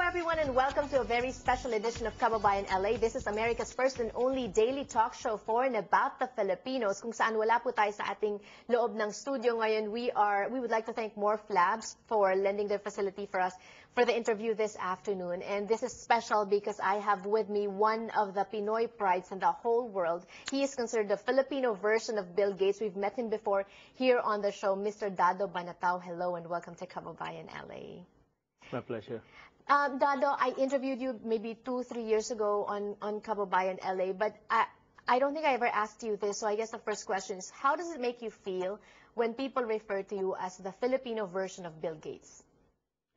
everyone, and welcome to a very special edition of Kababayan LA. This is America's first and only daily talk show for and about the Filipinos. Kung saan wala po tayo sa ating loob ng studio ngayon, we would like to thank Morph Labs for lending their facility for us for the interview this afternoon. And this is special because I have with me one of the Pinoy prides in the whole world. He is considered the Filipino version of Bill Gates. We've met him before here on the show, Mr. Dado Banatao. Hello and welcome to Kababayan LA. My pleasure. Dado, I interviewed you maybe 2-3 years ago on Kababayan LA, but I don't think I ever asked you this, so I guess the first question is, how does it make you feel when people refer to you as the Filipino version of Bill Gates?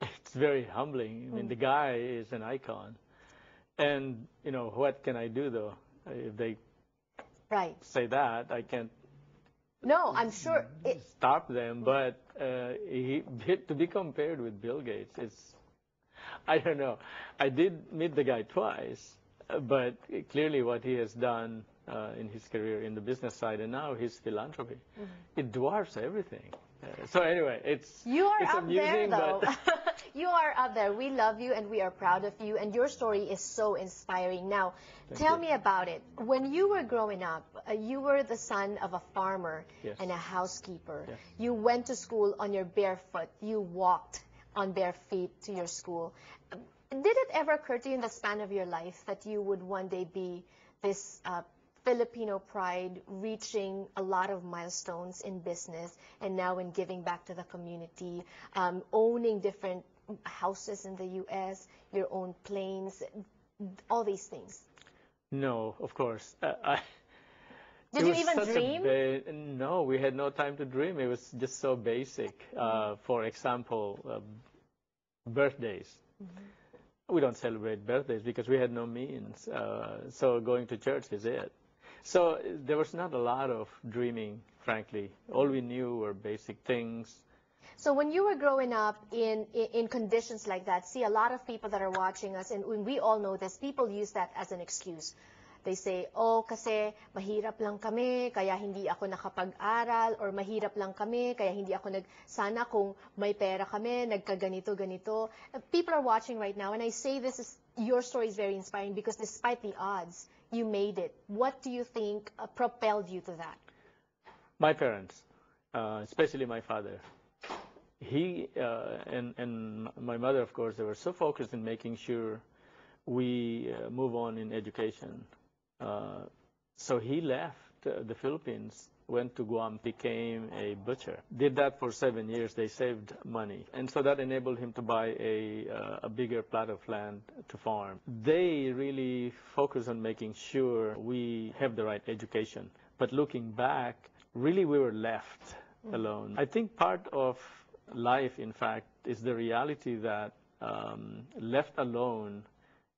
It's very humbling. I mean, the guy is an icon. And, you know, what can I do, though? If they say that, I can't No, I'm sure stop them. But to be compared with Bill Gates, I don't know. I did meet the guy twice, but clearly what he has done in his career in the business side and now his philanthropy, it dwarfs everything. So anyway, it's amusing, though. But you are up there. We love you and we are proud of you, and your story is so inspiring. Now, tell me about it. When you were growing up, you were the son of a farmer and a housekeeper. Yes. You went to school on your bare foot. You walked on bare feet to your school. Did it ever occur to you in the span of your life that you would one day be this Filipino pride, reaching a lot of milestones in business and now in giving back to the community, owning different houses in the U.S., your own planes, all these things? No, of course. Did you even dream? No, we had no time to dream. It was just so basic. For example, birthdays. We don't celebrate birthdays because we had no means. So going to church is it. So there was not a lot of dreaming, frankly. All we knew were basic things. So when you were growing up in conditions like that, see, a lot of people that are watching us, and we all know this, people use that as an excuse. They say, oh, kasi mahirap lang kami, kaya hindi ako nakapag-aral, or mahirap lang kami, kaya hindi ako sana kung may pera kami, nagkaganito-ganito. People are watching right now, and I say your story is very inspiring because despite the odds, you made it. What do you think propelled you to that? My parents, especially my father. He and my mother, of course, they were so focused in making sure we move on in education. So he left the Philippines, went to Guam, became a butcher. Did that for 7 years. They saved money. And so that enabled him to buy a bigger plot of land to farm. They really focus on making sure we have the right education. But looking back, really we were left alone. I think part of life, in fact, is the reality that left alone,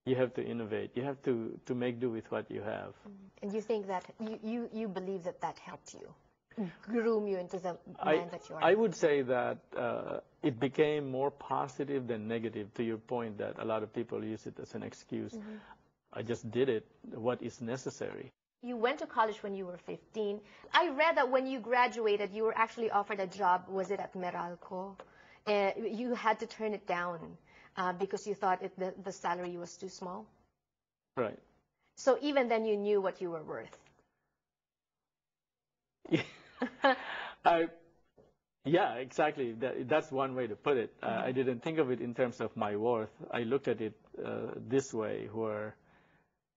you have to innovate. You have to make do with what you have. And you think that you believe that helped you, groom you into the man that you are? I would say that it became more positive than negative, to your point that a lot of people use it as an excuse. I just did it, what is necessary. You went to college when you were 15. I read that when you graduated, you were actually offered a job, was it at Meralco? You had to turn it down. Because you thought the salary was too small? Right. So even then you knew what you were worth? Yeah, exactly. That's one way to put it. I didn't think of it in terms of my worth. I looked at it this way, where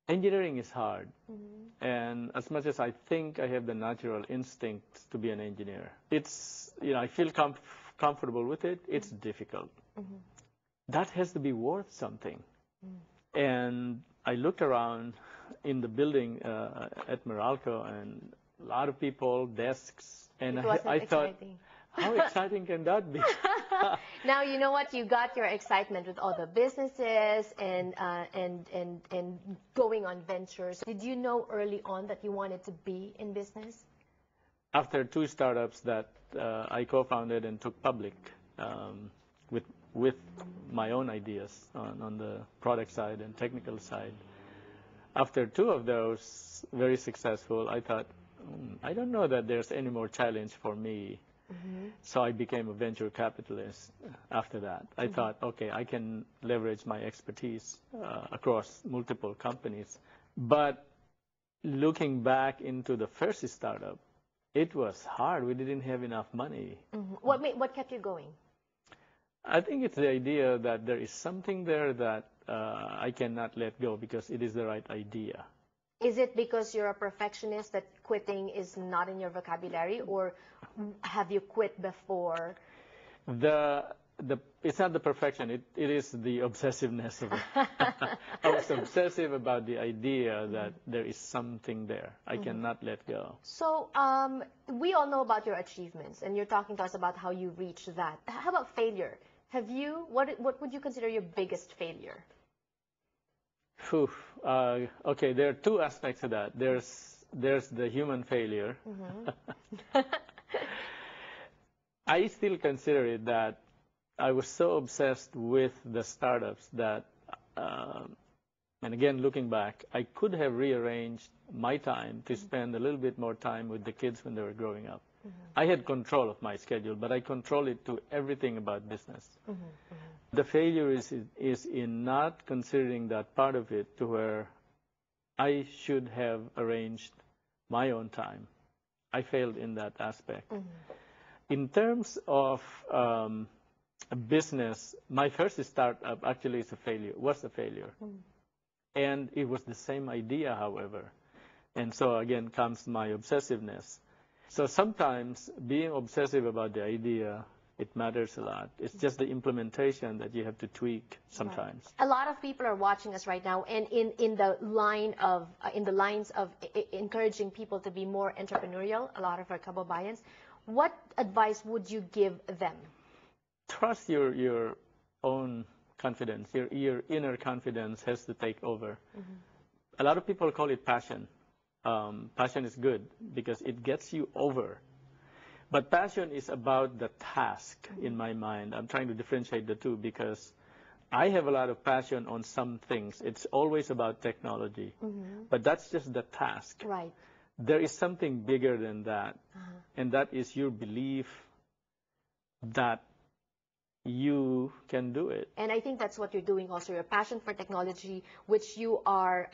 engineering is hard. And as much as I think I have the natural instinct to be an engineer, it's, I feel comfortable with it. It's difficult. That has to be worth something. And I looked around in the building at Meralco, and a lot of people, desks, and I thought, how exciting can that be? Now, you know what? You got your excitement with all the businesses and going on ventures. Did you know early on that you wanted to be in business? After 2 startups that I co-founded and took public with my own ideas on the product side and technical side. After 2 of those, very successful, I thought, I don't know that there's any more challenge for me So I became a venture capitalist after that. I thought, okay, I can leverage my expertise across multiple companies. But looking back into the first startup, it was hard. We didn't have enough money. What kept you going? I think it's the idea that there is something there that I cannot let go because it is the right idea. Is it because you're a perfectionist that quitting is not in your vocabulary, or have you quit before? It's not the perfection. It is the obsessiveness of it. I was obsessive about the idea that there is something there. I cannot let go. So we all know about your achievements, and you're talking to us about how you reached that. How about failure? What would you consider your biggest failure? Okay, there are two aspects to that. There's the human failure. I still consider it that I was so obsessed with the startups that, and again, looking back, I could have rearranged my time to spend a little bit more time with the kids when they were growing up. I had control of my schedule, but I control it to everything about business. The failure is in not considering that part of it to where I should have arranged my own time. I failed in that aspect. In terms of a business, my first startup actually was a failure. And it was the same idea, however. And so again comes my obsessiveness. So sometimes being obsessive about the idea, it matters a lot. It's just the implementation that you have to tweak sometimes. Right. A lot of people are watching us right now, and in the lines of encouraging people to be more entrepreneurial, a lot of our kababayans, what advice would you give them? Trust your own confidence. Your inner confidence has to take over. A lot of people call it passion. Passion is good because it gets you over. But passion is about the task in my mind. I'm trying to differentiate the two because I have a lot of passion on some things. It's always about technology. But that's just the task. Right. There is something bigger than that. And that is your belief that you can do it. And I think that's what you're doing also. Your passion for technology, which you are,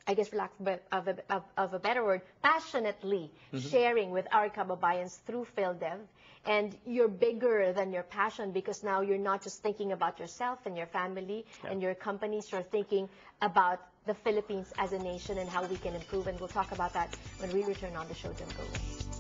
I guess for lack of a better word, passionately sharing with our kababayans through PhilDev. And you're bigger than your passion because now you're not just thinking about yourself and your family and your companies. You're thinking about the Philippines as a nation and how we can improve. And we'll talk about that when we return on the show. Don't go away.